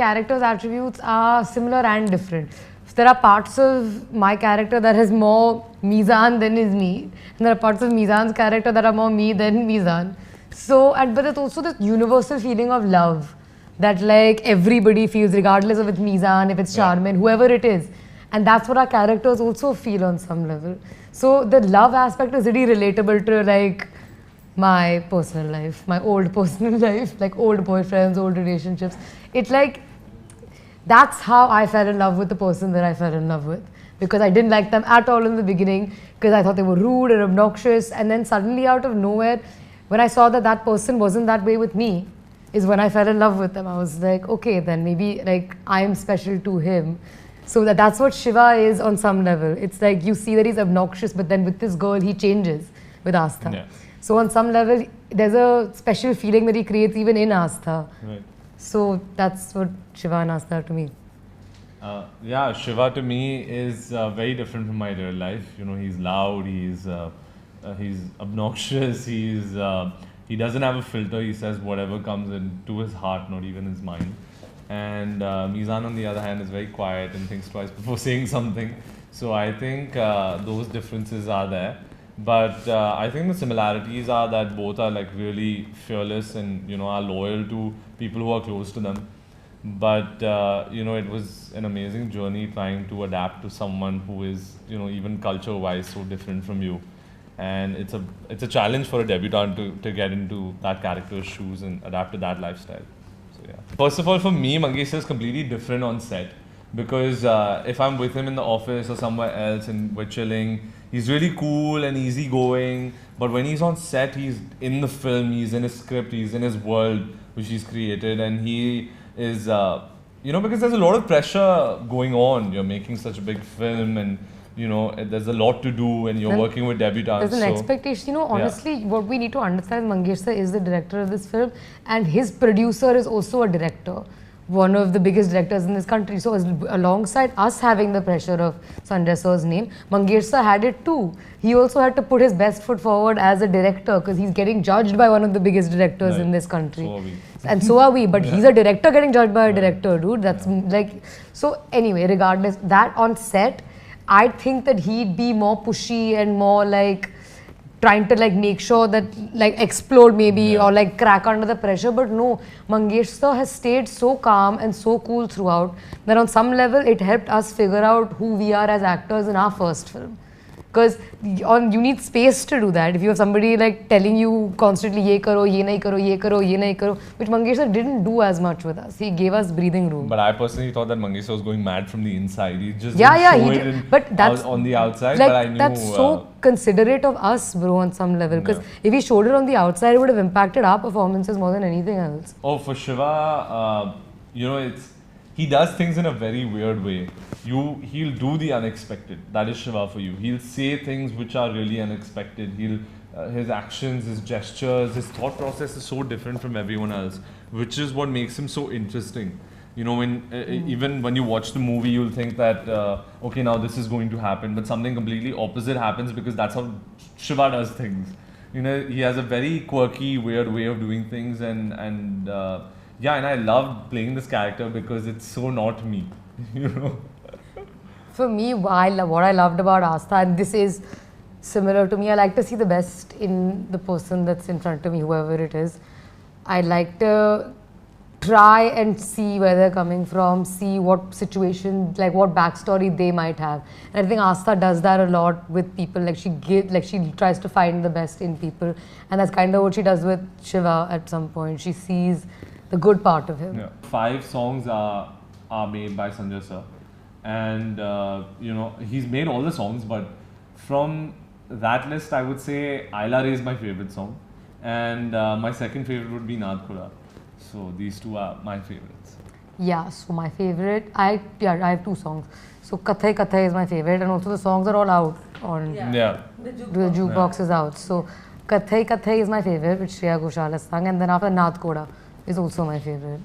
character's attributes are similar and different. There are parts of my character that has more Meezaan than is me. And there are parts of Meezaan's character that are more me than Meezaan. So, but there's also this universal feeling of love that like everybody feels, regardless of it's Meezaan, if it's Sharmin, whoever it is. And that's what our characters also feel on some level. So the love aspect is really relatable to like my personal life, my old personal life, like old boyfriends, old relationships. It's like, that's how I fell in love with the person that I fell in love with. Because I didn't like them at all in the beginning, because I thought they were rude and obnoxious. And then suddenly out of nowhere, when I saw that that person wasn't that way with me, is when I fell in love with them. I was like, okay, then maybe like I'm special to him. So that's what Shiva is on some level. It's like you see that he's obnoxious, but then with this girl, he changes with Astha. Yeah. So on some level, there's a special feeling that he creates even in Astha. Right. So that's what Shiva and Astha are to me. Yeah, Shiva to me is very different from my real life. You know, he's loud, he's obnoxious, he doesn't have a filter. He says whatever comes into his heart, not even his mind. And Meezaan, on the other hand, is very quiet and thinks twice before saying something. So I think those differences are there. But I think the similarities are that both are like really fearless and, you know, are loyal to people who are close to them. But, you know, it was an amazing journey trying to adapt to someone who is, you know, even culture-wise so different from you. And it's a challenge for a debutant to get into that character's shoes and adapt to that lifestyle. So, yeah. First of all, for me, Mangesh is completely different on set. Because if I'm with him in the office or somewhere else and we're chilling, he's really cool and easygoing. But when he's on set, he's in the film, he's in his script, he's in his world which he's created. And he is, you know, because there's a lot of pressure going on. You're making such a big film and, you know, there's a lot to do and you're working with debutants. There's an expectation. You know, honestly, what we need to understand is Mangesh sir is the director of this film and his producer is also a director. One of the biggest directors in this country. So alongside us having the pressure of Sanjay sir's name, Mangesh sir had it too. He also had to put his best foot forward as a director because he's getting judged by one of the biggest directors in this country. So are we. And so are we. But he's a director getting judged by a director, dude. That's like... So anyway, regardless, that on set, I think that he'd be more pushy and more like... trying to like make sure that like explode maybe or like crack under the pressure, but no, Mangesh sir has stayed so calm and so cool throughout that on some level it helped us figure out who we are as actors in our first film. Because you need space to do that. If you have somebody like telling you constantly ye karo, ye nahi karo, ye karo, ye nahi karo, which Mangesh sir didn't do as much with us. He gave us breathing room. But I personally thought that Mangesh sir was going mad from the inside. He just didn't show it but that's on the outside. Like, but I knew that's so considerate of us, bro, on some level. Because if he showed it on the outside, it would have impacted our performances more than anything else. Oh, for Shiva, you know, he does things in a very weird way. He'll do the unexpected. That is Shiva for you. He'll say things which are really unexpected. His actions, his gestures, his thought process is so different from everyone else, which is what makes him so interesting. You know, even when you watch the movie, you'll think that, okay, now this is going to happen, but something completely opposite happens because that's how Shiva does things. You know, he has a very quirky, weird way of doing things and I love playing this character because it's so not me, you know. For me, what I loved about Astha, and this is similar to me, I like to see the best in the person that's in front of me, whoever it is. I like to try and see where they're coming from, see what situation, like what backstory they might have. And I think Astha does that a lot with people. Like she tries to find the best in people, and that's kind of what she does with Shiva at some point. She sees the good part of him. Yeah. 5 songs are made by Sanjay sir. And, you know, he's made all the songs, but from that list, I would say Aila Re is my favorite song. And my second favorite would be Nadkura. So these two are my favorites. Yeah, so my favorite, I have 2 songs. So Kathai Kathai is my favorite, and also the songs are all out on the jukebox is out. So Kathai Kathai is my favorite, which Shreya Ghoshal has sung, and then after Nadkura is also my favorite.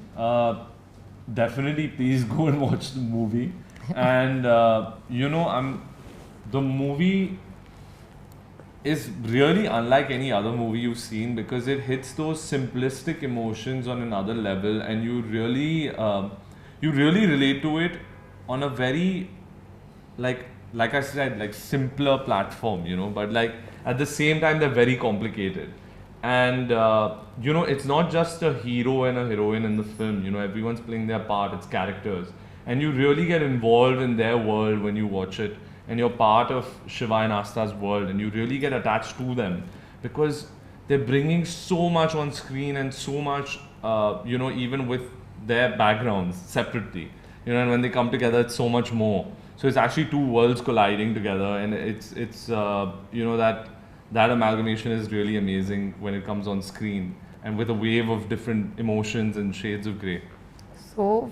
Definitely, please go and watch the movie. And you know, the movie is really unlike any other movie you've seen because it hits those simplistic emotions on another level, and you really you really relate to it on a very, like I said, like simpler platform, you know, but like at the same time they're very complicated. And you know, it's not just a hero and a heroine in the film, you know, everyone's playing their part, it's characters, and you really get involved in their world when you watch it, and you're part of Shiva and Asta's world, and you really get attached to them because they're bringing so much on screen and so much, you know, even with their backgrounds separately, you know, and when they come together it's so much more. So it's actually two worlds colliding together, and it's you know, that amalgamation is really amazing when it comes on screen, and with a wave of different emotions and shades of grey. So,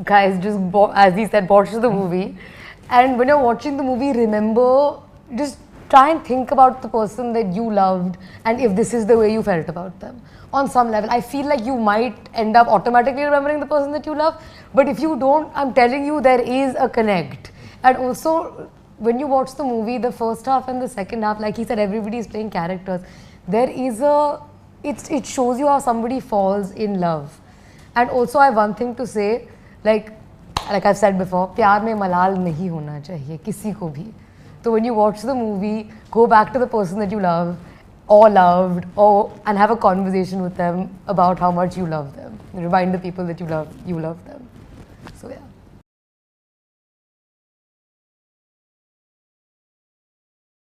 guys, just as he said, watch the movie, and when you're watching the movie, remember, just try and think about the person that you loved, and if this is the way you felt about them. On some level, I feel like you might end up automatically remembering the person that you love, but if you don't, I'm telling you, there is a connect. And also, when you watch the movie, the first half and the second half, like he said, everybody is playing characters. There is it shows you how somebody falls in love. And also, I have one thing to say, like I've said before, प्यार में मलाल नहीं होना चाहिए किसी को भी. So when you watch the movie, go back to the person that you love, or loved, and have a conversation with them about how much you love them. Remind the people that you love them. So yeah.